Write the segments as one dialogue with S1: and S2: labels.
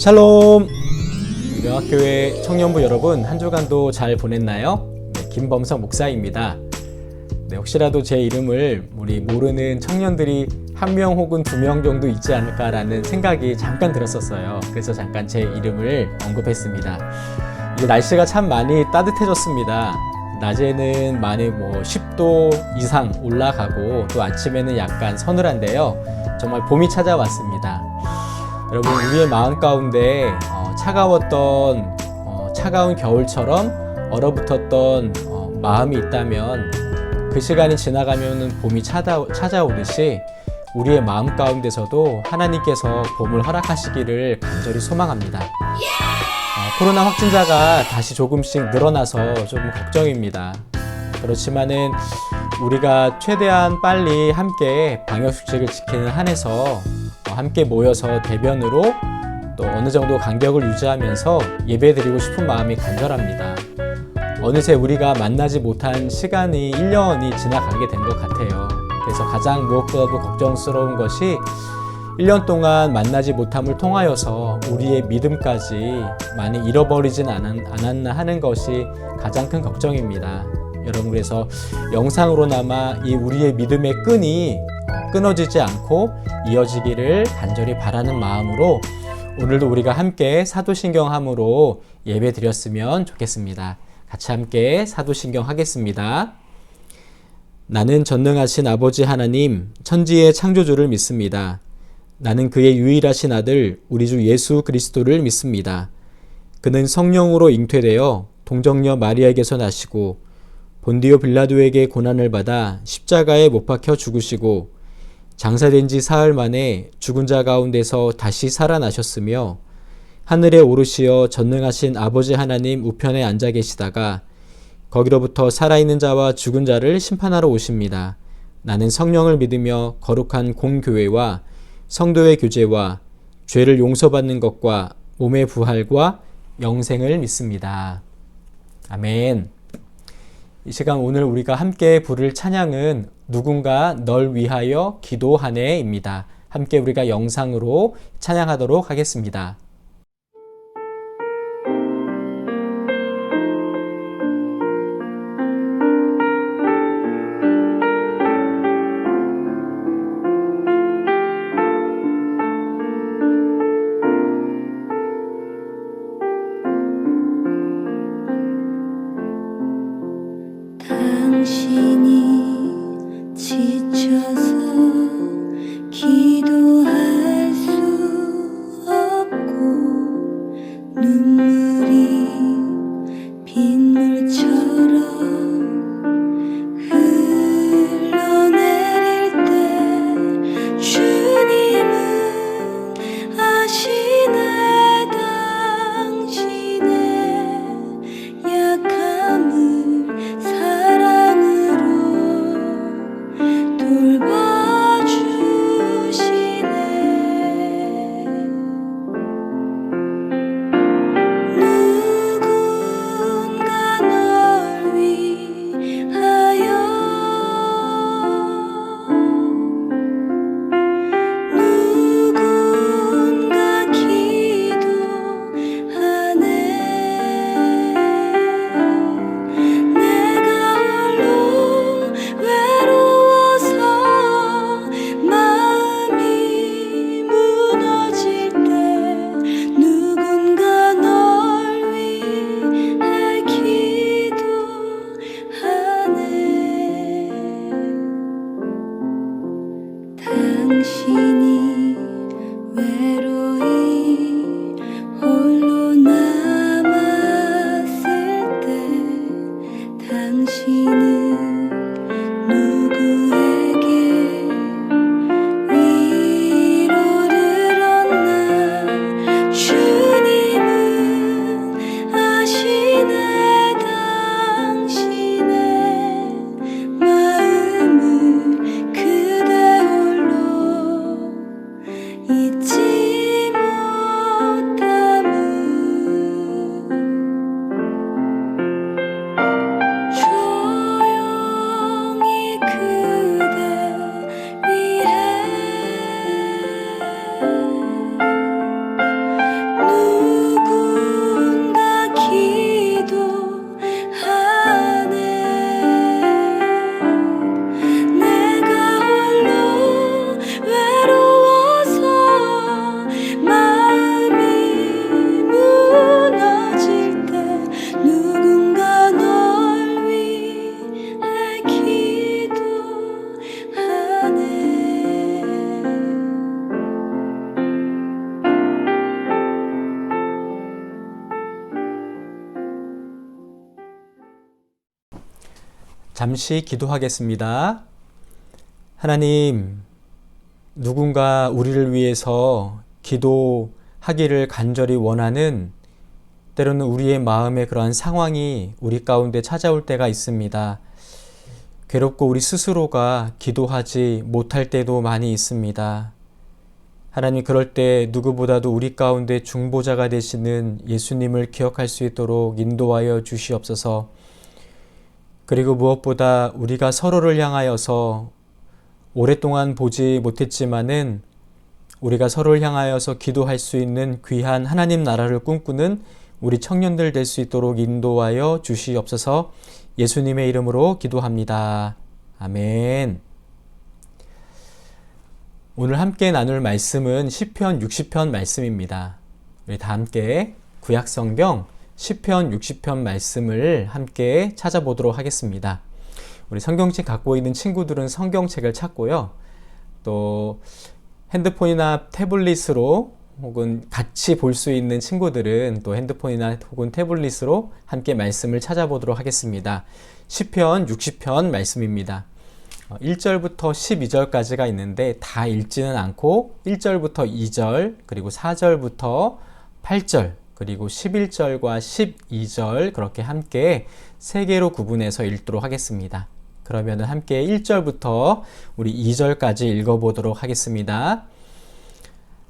S1: 샬롬! 명학교회 청년부 여러분, 한 주간도 잘 보냈나요? 네, 김범석 목사입니다. 네, 혹시라도 제 이름을 우리 모르는 청년들이 한 명 혹은 두 명 정도 있지 않을까라는 생각이 잠깐 들었었어요. 그래서 잠깐 제 이름을 언급했습니다. 이제 날씨가 참 많이 따뜻해졌습니다. 낮에는 많이 10도 이상 올라가고 또 아침에는 약간 서늘한데요. 정말 봄이 찾아왔습니다. 여러분, 우리의 마음 가운데 차가웠던 차가운 겨울처럼 얼어붙었던 마음이 있다면 그 시간이 지나가면 봄이 찾아오듯이 우리의 마음 가운데서도 하나님께서 봄을 허락하시기를 간절히 소망합니다. 코로나 확진자가 다시 조금씩 늘어나서 조금 걱정입니다. 그렇지만은 우리가 최대한 빨리 함께 방역수칙을 지키는 한에서 함께 모여서 대변으로 또 어느 정도 간격을 유지하면서 예배드리고 싶은 마음이 간절합니다. 어느새 우리가 만나지 못한 시간이 1년이 지나가게 된 것 같아요. 그래서 가장 무엇보다도 걱정스러운 것이 1년 동안 만나지 못함을 통하여서 우리의 믿음까지 많이 잃어버리진 않았나 하는 것이 가장 큰 걱정입니다. 여러분, 그래서 영상으로나마 이 우리의 믿음의 끈이 끊어지지 않고 이어지기를 간절히 바라는 마음으로 오늘도 우리가 함께 사도신경함으로 예배 드렸으면 좋겠습니다. 같이 함께 사도신경 하겠습니다. 나는 전능하신 아버지 하나님, 천지의 창조주를 믿습니다. 나는 그의 유일하신 아들, 우리 주 예수 그리스도를 믿습니다. 그는 성령으로 잉태되어 동정녀 마리아에게서 나시고 본디오 빌라도에게 고난을 받아 십자가에 못 박혀 죽으시고 장사된 지 사흘 만에 죽은 자 가운데서 다시 살아나셨으며 하늘에 오르시어 전능하신 아버지 하나님 우편에 앉아 계시다가 거기로부터 살아있는 자와 죽은 자를 심판하러 오십니다. 나는 성령을 믿으며 거룩한 공교회와 성도의 교제와 죄를 용서받는 것과 몸의 부활과 영생을 믿습니다. 아멘. 이 시간 오늘 우리가 함께 부를 찬양은 누군가 널 위하여 기도하네입니다. 함께 우리가 영상으로 찬양하도록 하겠습니다.
S2: 당신이 지쳐서 기도할 수 없고 눈물이 빗물처럼 흘러내릴 때 주님은 아시네. 당신의 약함을 사랑으로 돌봐주시네.
S1: 잠시 기도하겠습니다. 하나님, 누군가 우리를 위해서 기도하기를 간절히 원하는, 때로는 우리의 마음에 그러한 상황이 우리 가운데 찾아올 때가 있습니다. 괴롭고 우리 스스로가 기도하지 못할 때도 많이 있습니다. 하나님, 그럴 때 누구보다도 우리 가운데 중보자가 되시는 예수님을 기억할 수 있도록 인도하여 주시옵소서. 그리고 무엇보다 우리가 서로를 향하여서 오랫동안 보지 못했지만은 우리가 서로를 향하여서 기도할 수 있는 귀한 하나님 나라를 꿈꾸는 우리 청년들 될 수 있도록 인도하여 주시옵소서. 예수님의 이름으로 기도합니다. 아멘. 오늘 함께 나눌 말씀은 시편 60편 말씀입니다. 우리 다 함께 구약성경 시편 60편 말씀을 함께 찾아보도록 하겠습니다. 우리 성경책 갖고 있는 친구들은 성경책을 찾고요. 또 핸드폰이나 태블릿으로 혹은 같이 볼 수 있는 친구들은 또 핸드폰이나 혹은 태블릿으로 함께 말씀을 찾아보도록 하겠습니다. 시편 60편 말씀입니다. 1절부터 12절까지가 있는데 다 읽지는 않고 1절부터 2절, 그리고 4절부터 8절, 그리고 11절과 12절 그렇게 함께 세 개로 구분해서 읽도록 하겠습니다. 그러면 함께 1절부터 우리 2절까지 읽어보도록 하겠습니다.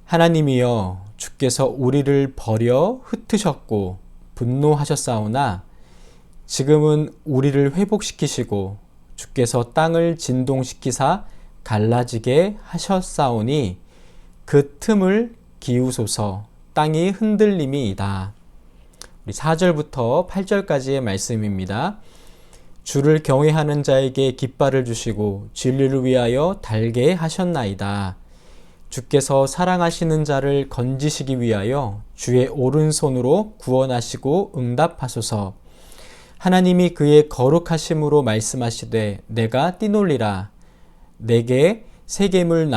S1: 하나님이여, 주께서 우리를 버려 흩으셨고 분노하셨사오나 지금은 우리를 회복시키시고 주께서 땅을 진동시키사 갈라지게 하셨사오니 그 틈을 기우소서. 땅이 흔들림이이다. 우리 4절부터 8절까지의 말씀입니다. 주를 경외하는 자에게 깃발을 주시고 진리를 위하여 달게 하셨나이다. 주께서 사랑하시는 자를 건지시기 위하여 주의 오른손으로 구원하시고 응답하소서. 하나님이 그의 거룩하심으로 말씀하시되 내가 뛰놀리라. 내가 세겜을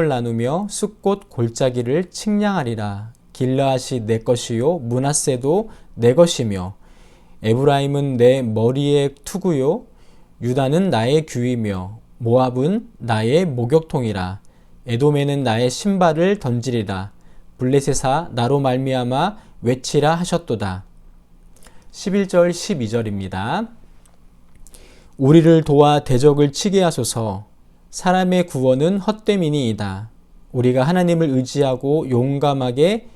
S1: 나누며 숫꽃 골짜기를 측량하리라. 길르앗이 내 것이요 므낫세도 내 것이며 에브라임은 내 머리의 투구요 유다는 나의 규이며 모압은 나의 목욕통이라. 에돔에는 나의 신발을 던지리라. 블레셋아 나로 말미암아 외치라 하셨도다. 11절 12절입니다. 우리를 도와 대적을 치게 하소서. 사람의 구원은 헛됨이니이다. 우리가 하나님을 의지하고 용감하게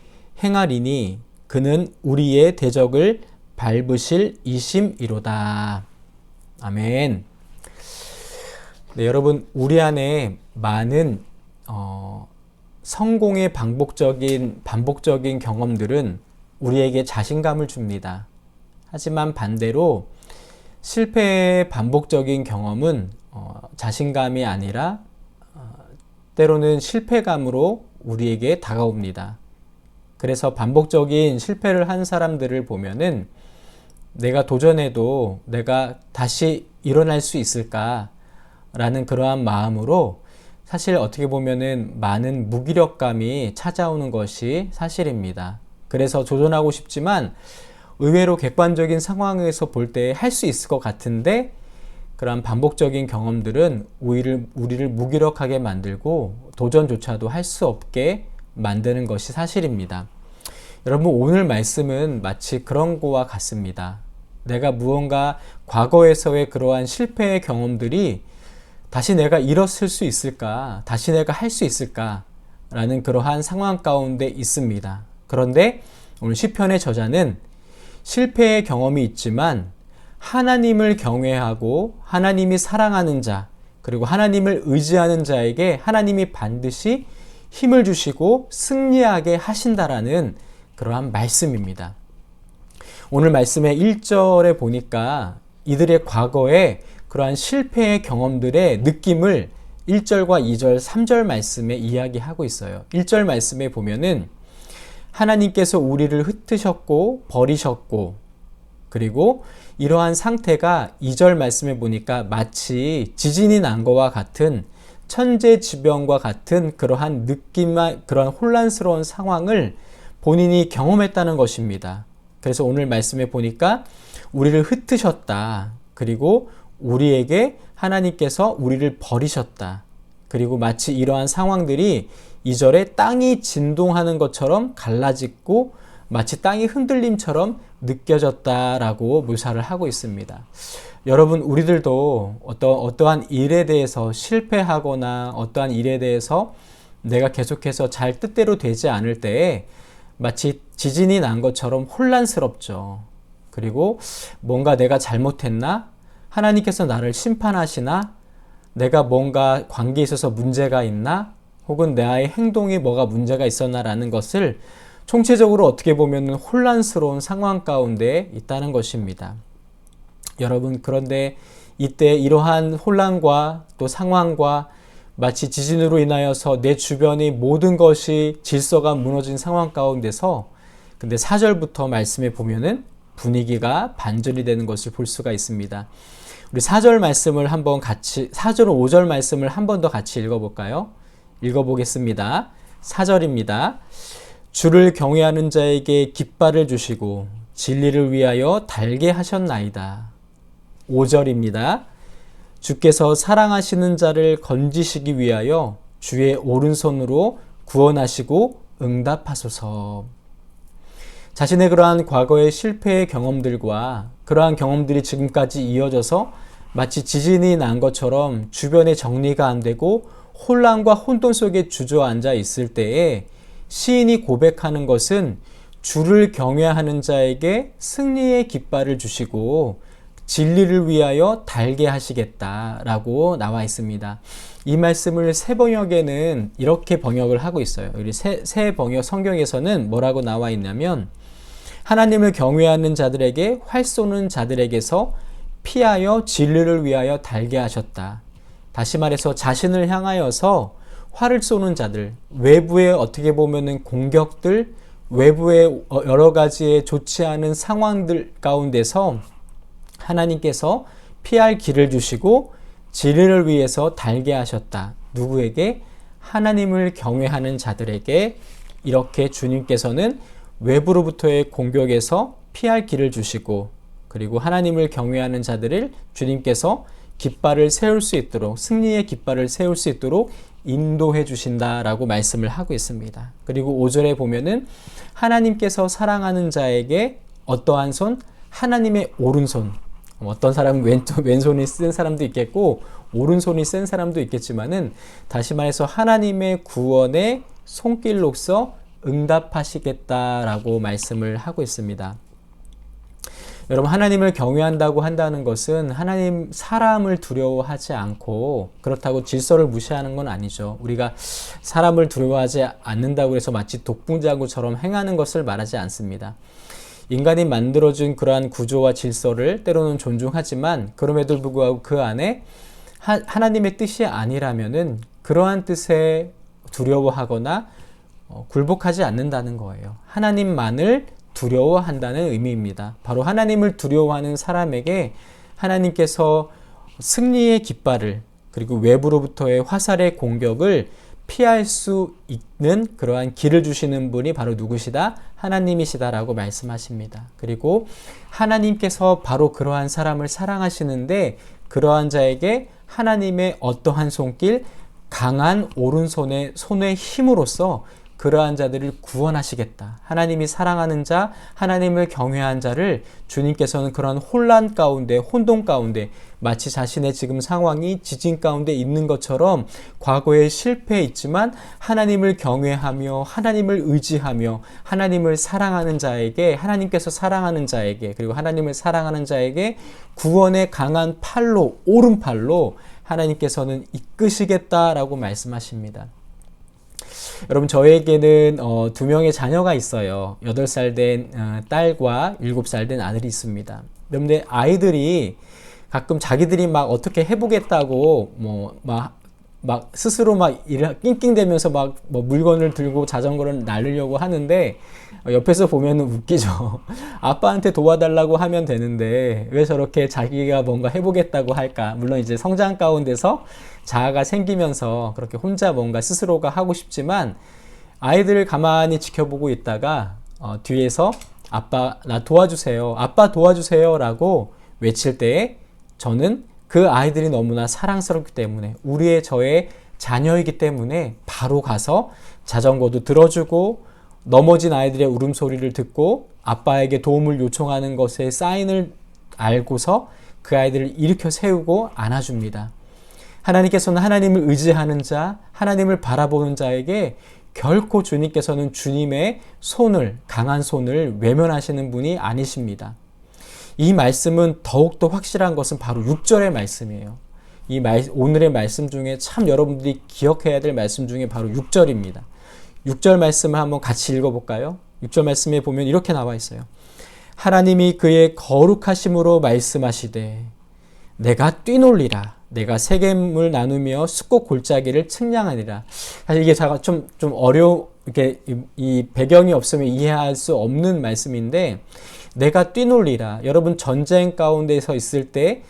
S1: 행하리니 그는 우리의 대적을 밟으실 이심이로다. 아멘. 네, 여러분, 우리 안에 많은 성공의 반복적인 경험들은 우리에게 자신감을 줍니다. 하지만 반대로 실패의 반복적인 경험은 자신감이 아니라 때로는 실패감으로 우리에게 다가옵니다. 그래서 반복적인 실패를 한 사람들을 보면은 내가 도전해도 내가 다시 일어날 수 있을까라는 그러한 마음으로 사실 어떻게 보면은 많은 무기력감이 찾아오는 것이 사실입니다. 그래서 도전하고 싶지만 의외로 객관적인 상황에서 볼 때 할 수 있을 것 같은데 그러한 반복적인 경험들은 우리를 무기력하게 만들고 도전조차도 할 수 없게 만드는 것이 사실입니다. 여러분, 오늘 말씀은 마치 그런 거와 같습니다. 내가 무언가 과거에서의 그러한 실패의 경험들이 다시 내가 일었을 수 있을까? 다시 내가 할 수 있을까? 라는 그러한 상황 가운데 있습니다. 그런데 오늘 시편의 저자는 실패의 경험이 있지만 하나님을 경외하고 하나님이 사랑하는 자, 그리고 하나님을 의지하는 자에게 하나님이 반드시 힘을 주시고 승리하게 하신다라는 그러한 말씀입니다. 오늘 말씀의 1절에 보니까 이들의 과거의 그러한 실패의 경험들의 느낌을 1절과 2절, 3절 말씀에 이야기하고 있어요. 1절 말씀에 보면은 하나님께서 우리를 흩으셨고 버리셨고, 그리고 이러한 상태가 2절 말씀에 보니까 마치 지진이 난 것과 같은 천재지변과 같은 그러한 느낌과 그러한 혼란스러운 상황을 본인이 경험했다는 것입니다. 그래서 오늘 말씀에 보니까 우리를 흩으셨다. 그리고 우리에게 하나님께서 우리를 버리셨다. 그리고 마치 이러한 상황들이 2절에 땅이 진동하는 것처럼 갈라지고 마치 땅이 흔들림처럼 느껴졌다라고 묘사를 하고 있습니다. 여러분, 우리들도 어떠한 일에 대해서 실패하거나 어떠한 일에 대해서 내가 계속해서 잘 뜻대로 되지 않을 때에 마치 지진이 난 것처럼 혼란스럽죠. 그리고 뭔가 내가 잘못했나? 하나님께서 나를 심판하시나? 내가 뭔가 관계에 있어서 문제가 있나? 혹은 나의 행동에 뭐가 문제가 있었나라는 것을 총체적으로 어떻게 보면 혼란스러운 상황 가운데 있다는 것입니다. 여러분, 그런데 이때 이러한 혼란과 또 상황과 마치 지진으로 인하여서 내 주변의 모든 것이 질서가 무너진 상황 가운데서 근데 4절부터 말씀에 보면은 분위기가 반전이 되는 것을 볼 수가 있습니다. 우리 4절 말씀을 한번 같이 4절 5절 말씀을 한 번 더 같이 읽어볼까요? 읽어보겠습니다. 4절입니다. 주를 경외하는 자에게 깃발을 주시고 진리를 위하여 달게 하셨나이다. 5절입니다. 주께서 사랑하시는 자를 건지시기 위하여 주의 오른손으로 구원하시고 응답하소서. 자신의 그러한 과거의 실패의 경험들과 그러한 경험들이 지금까지 이어져서 마치 지진이 난 것처럼 주변에 정리가 안 되고 혼란과 혼돈 속에 주저앉아 있을 때에 시인이 고백하는 것은 주를 경외하는 자에게 승리의 깃발을 주시고 진리를 위하여 달게 하시겠다라고 나와 있습니다. 이 말씀을 새 번역에는 이렇게 번역을 하고 있어요. 우리 새 번역 성경에서는 뭐라고 나와 있냐면 하나님을 경외하는 자들에게 활 쏘는 자들에게서 피하여 진리를 위하여 달게 하셨다. 다시 말해서 자신을 향하여서 활을 쏘는 자들, 외부에 어떻게 보면은 공격들, 외부의 여러 가지의 좋지 않은 상황들 가운데서 하나님께서 피할 길을 주시고 진리를 위해서 달게 하셨다. 누구에게? 하나님을 경외하는 자들에게 이렇게 주님께서는 외부로부터의 공격에서 피할 길을 주시고 그리고 하나님을 경외하는 자들을 주님께서 깃발을 세울 수 있도록 승리의 깃발을 세울 수 있도록 인도해 주신다라고 말씀을 하고 있습니다. 그리고 5절에 보면은 하나님께서 사랑하는 자에게 어떠한 손? 하나님의 오른손. 어떤 사람은 왼손이 쓴 사람도 있겠고 오른손이 센 사람도 있겠지만은 다시 말해서 하나님의 구원의 손길로서 응답하시겠다라고 말씀을 하고 있습니다. 여러분, 하나님을 경외한다고 한다는 것은 하나님 사람을 두려워하지 않고 그렇다고 질서를 무시하는 건 아니죠. 우리가 사람을 두려워하지 않는다고 해서 마치 독불장구처럼 행하는 것을 말하지 않습니다. 인간이 만들어준 그러한 구조와 질서를 때로는 존중하지만 그럼에도 불구하고 그 안에 하나님의 뜻이 아니라면은 그러한 뜻에 두려워하거나 굴복하지 않는다는 거예요. 하나님만을 두려워한다는 의미입니다. 바로 하나님을 두려워하는 사람에게 하나님께서 승리의 깃발을 그리고 외부로부터의 화살의 공격을 피할 수 있는 그러한 길을 주시는 분이 바로 누구시다? 하나님이시다라고 말씀하십니다. 그리고 하나님께서 바로 그러한 사람을 사랑하시는데 그러한 자에게 하나님의 어떠한 손길, 강한 오른손의 손의 힘으로써 그러한 자들을 구원하시겠다. 하나님이 사랑하는 자, 하나님을 경외한 자를 주님께서는 그런 혼란 가운데, 혼돈 가운데 마치 자신의 지금 상황이 지진 가운데 있는 것처럼 과거에 실패해 있지만 하나님을 경외하며 하나님을 의지하며 하나님을 사랑하는 자에게 하나님께서 사랑하는 자에게 그리고 하나님을 사랑하는 자에게 구원의 강한 팔로 오른팔로 하나님께서는 이끄시겠다라고 말씀하십니다. 여러분, 저에게는 2명의 자녀가 있어요. 8살 된 딸과 7살 된 아들이 있습니다. 그런데 아이들이 가끔 자기들이 막 어떻게 해보겠다고 막 스스로 막 낑낑대면서 막 뭐 물건을 들고 자전거를 날리려고 하는데 옆에서 보면 웃기죠. 아빠한테 도와달라고 하면 되는데 왜 저렇게 자기가 뭔가 해보겠다고 할까? 물론 이제 성장 가운데서 자아가 생기면서 그렇게 혼자 뭔가 스스로가 하고 싶지만 아이들을 가만히 지켜보고 있다가 뒤에서 아빠 나 도와주세요. 아빠 도와주세요. 라고 외칠 때에 저는 그 아이들이 너무나 사랑스럽기 때문에 저의 자녀이기 때문에 바로 가서 자전거도 들어주고 넘어진 아이들의 울음소리를 듣고 아빠에게 도움을 요청하는 것의 사인을 알고서 그 아이들을 일으켜 세우고 안아줍니다. 하나님께서는 하나님을 의지하는 자, 하나님을 바라보는 자에게 결코 주님께서는 주님의 강한 손을 외면하시는 분이 아니십니다. 이 말씀은 더욱더 확실한 것은 바로 6절의 말씀이에요. 오늘의 말씀 중에 참 여러분들이 기억해야 될 말씀 중에 바로 6절입니다. 6절 말씀을 한번 같이 읽어볼까요? 6절 말씀에 보면 이렇게 나와 있어요. 하나님이 그의 거룩하심으로 말씀하시되 내가 뛰놀리라. 내가 세겜을 나누며 숫꽃 골짜기를 측량하리라. 사실 이게 좀 이렇게 이 배경이 없으면 이해할 수 없는 말씀인데, 내가 뛰놀리라. 여러분 전쟁 가운데서 있을 때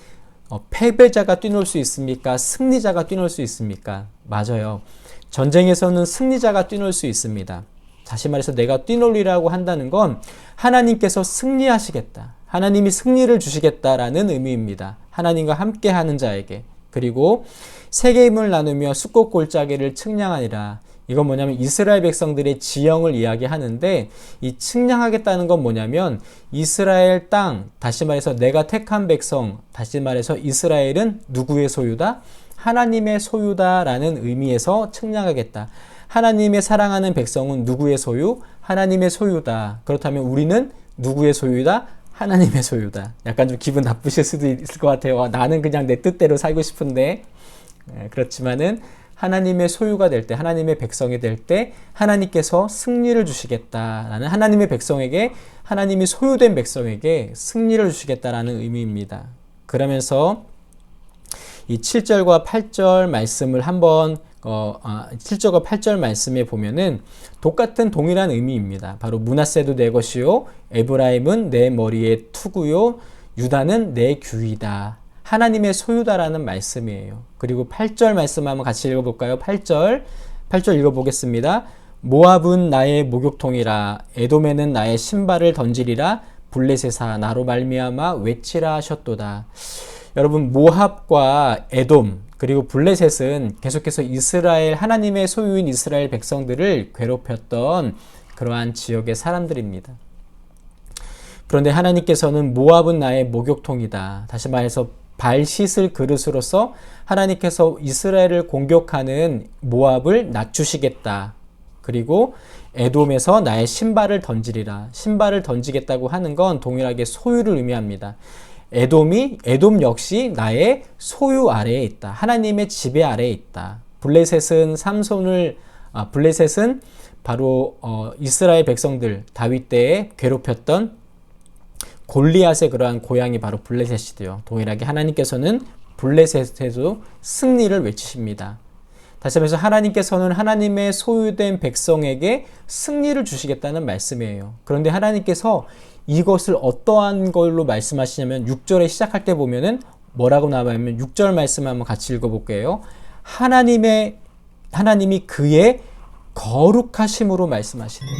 S1: 패배자가 뛰놀 수 있습니까? 승리자가 뛰놀 수 있습니까? 맞아요. 전쟁에서는 승리자가 뛰놀 수 있습니다. 다시 말해서 내가 뛰놀리라고 한다는 건 하나님께서 승리하시겠다. 하나님이 승리를 주시겠다라는 의미입니다. 하나님과 함께하는 자에게. 그리고 세겜을 나누며 숫꽃 골짜기를 측량하니라. 이건 뭐냐면 이스라엘 백성들의 지형을 이야기하는데, 이 측량하겠다는 건 뭐냐면 이스라엘 땅, 다시 말해서 내가 택한 백성, 다시 말해서 이스라엘은 누구의 소유다? 하나님의 소유다라는 의미에서 측량하겠다. 하나님의 사랑하는 백성은 누구의 소유? 하나님의 소유다. 그렇다면 우리는 누구의 소유다? 하나님의 소유다. 약간 좀 기분 나쁘실 수도 있을 것 같아요. 나는 그냥 내 뜻대로 살고 싶은데. 그렇지만은 하나님의 소유가 될 때, 하나님의 백성이 될 때 하나님께서 승리를 주시겠다라는, 하나님의 백성에게, 하나님이 소유된 백성에게 승리를 주시겠다라는 의미입니다. 그러면서 이 7절과 8절 말씀을 한번 7절과 8절 말씀에 보면은 똑같은 동일한 의미입니다. 바로 므낫세도 내 것이요 에브라임은 내 머리의 투구요 유다는 내 규이다. 하나님의 소유다라는 말씀이에요. 그리고 8절 말씀 한번 같이 읽어볼까요? 8절 읽어보겠습니다. 모압은 나의 목욕통이라 에돔에는 나의 신발을 던지리라 블레셋아 나로 말미암아 외치라 하셨도다. 여러분, 모압과 에돔 그리고 블레셋은 계속해서 하나님의 소유인 이스라엘 백성들을 괴롭혔던 그러한 지역의 사람들입니다. 그런데 하나님께서는 모압은 나의 목욕통이다. 다시 말해서 발 씻을 그릇으로서 하나님께서 이스라엘을 공격하는 모압을 낮추시겠다. 그리고 에돔에서 나의 신발을 던지리라. 신발을 던지겠다고 하는 건 동일하게 소유를 의미합니다. 에돔 역시 나의 소유 아래에 있다. 하나님의 지배 아래에 있다. 블레셋은 바로 이스라엘 백성들 다윗 때에 괴롭혔던 골리앗의 그러한 고향이 바로 블레셋이되요. 동일하게 하나님께서는 블레셋에도 승리를 외치십니다. 다시 말해서 하나님께서는 하나님의 소유된 백성에게 승리를 주시겠다는 말씀이에요. 그런데 하나님께서 이것을 어떠한 걸로 말씀하시냐면 6절에 시작할 때 보면은 뭐라고 나와있냐면 6절 말씀을 한번 같이 읽어볼게요. 하나님이 그의 거룩하심으로 말씀하시네요.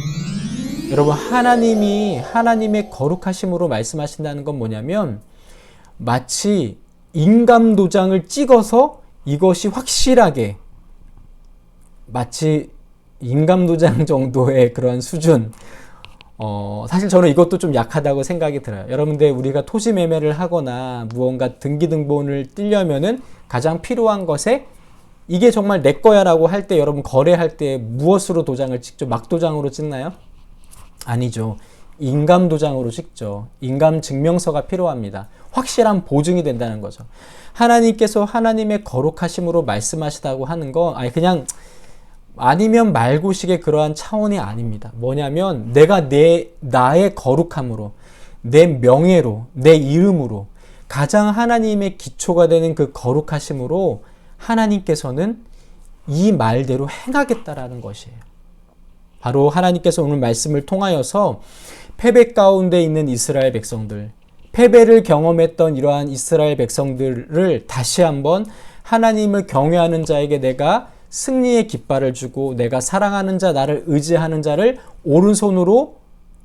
S1: 여러분, 하나님이 하나님의 거룩하심으로 말씀하신다는 건 뭐냐면 마치 인감 도장을 찍어서 이것이 확실하게, 마치 인감 도장 정도의 그런 수준. 사실 저는 이것도 좀 약하다고 생각이 들어요. 여러분들, 우리가 토지 매매를 하거나 무언가 등기등본을 띄려면은 가장 필요한 것에 이게 정말 내 거야 라고 할 때, 여러분 거래할 때 무엇으로 도장을 찍죠? 막도장으로 찍나요? 아니죠. 인감 도장으로 찍죠. 인감 증명서가 필요합니다. 확실한 보증이 된다는 거죠. 하나님께서 하나님의 거룩하심으로 말씀하시다고 하는 거 그냥 아니면 말고식의 그러한 차원이 아닙니다. 뭐냐면 내가 나의 거룩함으로, 내 명예로, 내 이름으로 가장 하나님의 기초가 되는 그 거룩하심으로 하나님께서는 이 말대로 행하겠다라는 것이에요. 바로 하나님께서 오늘 말씀을 통하여서 패배 가운데 있는 이스라엘 백성들, 패배를 경험했던 이러한 이스라엘 백성들을 다시 한번 하나님을 경외하는 자에게 내가 승리의 깃발을 주고, 내가 사랑하는 자, 나를 의지하는 자를 오른손으로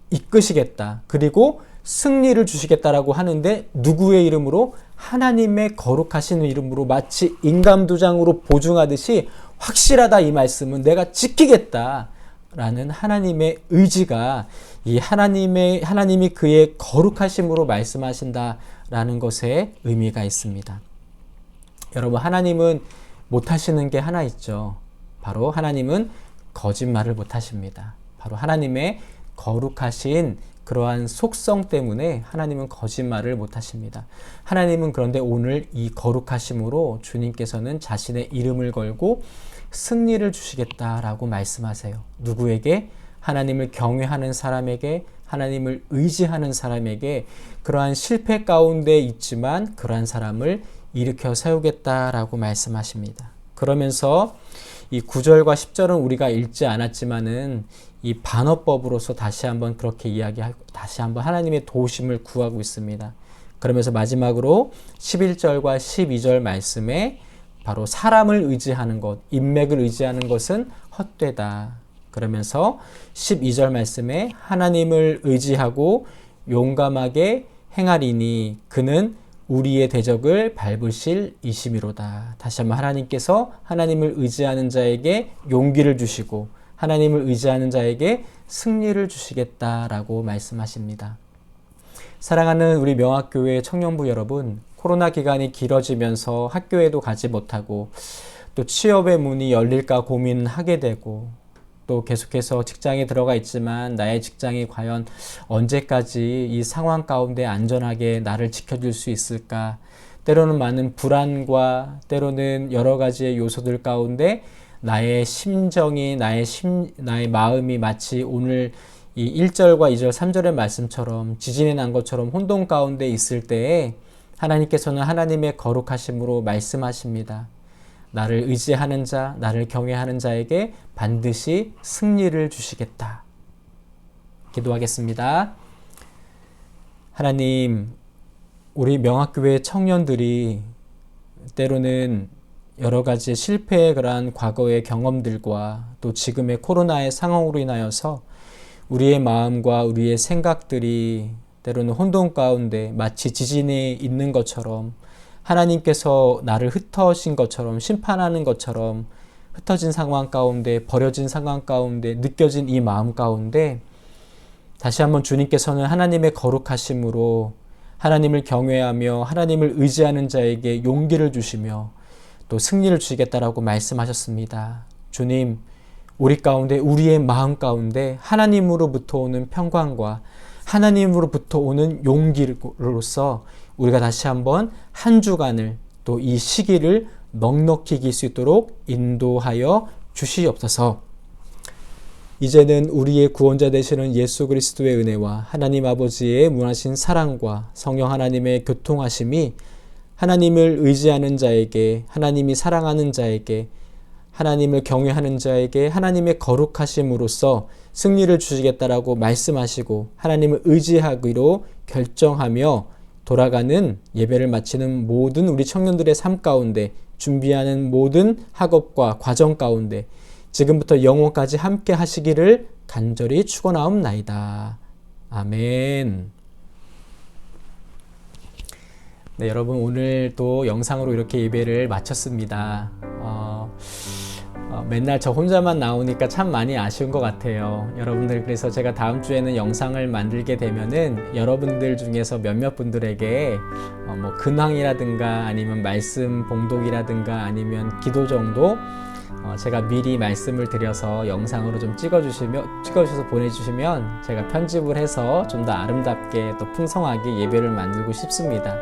S1: 이끄시겠다. 그리고 승리를 주시겠다라고 하는데 누구의 이름으로? 하나님의 거룩하신 이름으로 마치 인감도장으로 보증하듯이 확실하다 이 말씀은 내가 지키겠다. 라는 하나님의 의지가 이 하나님이 그의 거룩하심으로 말씀하신다라는 것에 의미가 있습니다. 여러분 하나님은 못하시는 게 하나 있죠. 바로 하나님은 거짓말을 못하십니다. 바로 하나님의 거룩하신 그러한 속성 때문에 하나님은 거짓말을 못하십니다. 하나님은 그런데 오늘 이 거룩하심으로 주님께서는 자신의 이름을 걸고 승리를 주시겠다라고 말씀하세요. 누구에게? 하나님을 경외하는 사람에게, 하나님을 의지하는 사람에게 그러한 실패 가운데 있지만 그러한 사람을 일으켜 세우겠다라고 말씀하십니다. 그러면서 이 9절과 10절은 우리가 읽지 않았지만은 이 반어법으로서 다시 한번 그렇게 이야기하고 다시 한번 하나님의 도우심을 구하고 있습니다. 그러면서 마지막으로 11절과 12절 말씀에 바로 사람을 의지하는 것, 인맥을 의지하는 것은 헛되다. 그러면서 12절 말씀에 하나님을 의지하고 용감하게 행하리니 그는 우리의 대적을 밟으실 이심이로다. 다시 한번 하나님께서 하나님을 의지하는 자에게 용기를 주시고 하나님을 의지하는 자에게 승리를 주시겠다라고 말씀하십니다. 사랑하는 우리 명학교회 청년부 여러분, 코로나 기간이 길어지면서 학교에도 가지 못하고 또 취업의 문이 열릴까 고민하게 되고 또 계속해서 직장에 들어가 있지만 나의 직장이 과연 언제까지 이 상황 가운데 안전하게 나를 지켜줄 수 있을까? 때로는 많은 불안과 때로는 여러 가지의 요소들 가운데 나의 심정이 나의 마음이 마치 오늘 이 1절과 2절 3절의 말씀처럼 지진이 난 것처럼 혼돈 가운데 있을 때에 하나님께서는 하나님의 거룩하심으로 말씀하십니다. 나를 의지하는 자, 나를 경외하는 자에게 반드시 승리를 주시겠다. 기도하겠습니다. 하나님, 우리 명학교회 청년들이 때로는 여러 가지 실패의 그러한 과거의 경험들과 또 지금의 코로나의 상황으로 인하여서 우리의 마음과 우리의 생각들이 때로는 혼돈 가운데 마치 지진이 있는 것처럼 하나님께서 나를 흩어진 것처럼 심판하는 것처럼 흩어진 상황 가운데 버려진 상황 가운데 느껴진 이 마음 가운데 다시 한번 주님께서는 하나님의 거룩하심으로 하나님을 경외하며 하나님을 의지하는 자에게 용기를 주시며 또 승리를 주시겠다라고 말씀하셨습니다. 주님, 우리 가운데 우리의 마음 가운데 하나님으로부터 오는 평강과 하나님으로부터 오는 용기로서 우리가 다시 한번 한 주간을 또 이 시기를 넉넉히 이길 수 있도록 인도하여 주시옵소서. 이제는 우리의 구원자 되시는 예수 그리스도의 은혜와 하나님 아버지의 무한하신 사랑과 성령 하나님의 교통하심이 하나님을 의지하는 자에게, 하나님이 사랑하는 자에게, 하나님을 경외하는 자에게 하나님의 거룩하심으로써 승리를 주시겠다라고 말씀하시고 하나님을 의지하기로 결정하며 돌아가는 예배를 마치는 모든 우리 청년들의 삶 가운데 준비하는 모든 학업과 과정 가운데 지금부터 영원까지 함께 하시기를 간절히 축원하옵나이다. 아멘. 네, 여러분 오늘 또 영상으로 이렇게 예배를 마쳤습니다. 맨날 저 혼자만 나오니까 참 많이 아쉬운 것 같아요. 여러분들, 그래서 제가 다음 주에는 영상을 만들게 되면은 여러분들 중에서 몇몇 분들에게 뭐 근황이라든가 아니면 말씀 봉독이라든가 아니면 기도 정도 제가 미리 말씀을 드려서 영상으로 좀 찍어주셔서 보내주시면 제가 편집을 해서 좀 더 아름답게 또 풍성하게 예배를 만들고 싶습니다.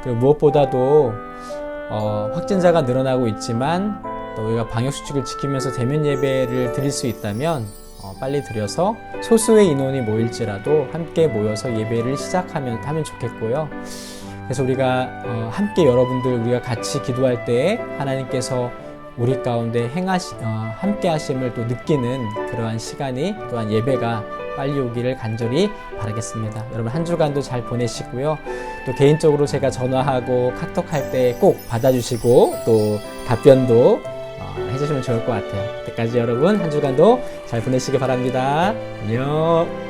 S1: 그리고 무엇보다도 확진자가 늘어나고 있지만 또 우리가 방역수칙을 지키면서 대면 예배를 드릴 수 있다면 빨리 드려서 소수의 인원이 모일지라도 함께 모여서 예배를 하면 좋겠고요. 그래서 우리가 함께 우리가 같이 기도할 때에 하나님께서 우리 가운데 함께 하심을 또 느끼는 그러한 시간이 또한 예배가 빨리 오기를 간절히 바라겠습니다. 여러분 한 주간도 잘 보내시고요. 또 개인적으로 제가 전화하고 카톡할 때 꼭 받아주시고 또 답변도 해주시면 좋을 것 같아요. 그때까지 여러분 한 주간도 잘 보내시기 바랍니다. 안녕.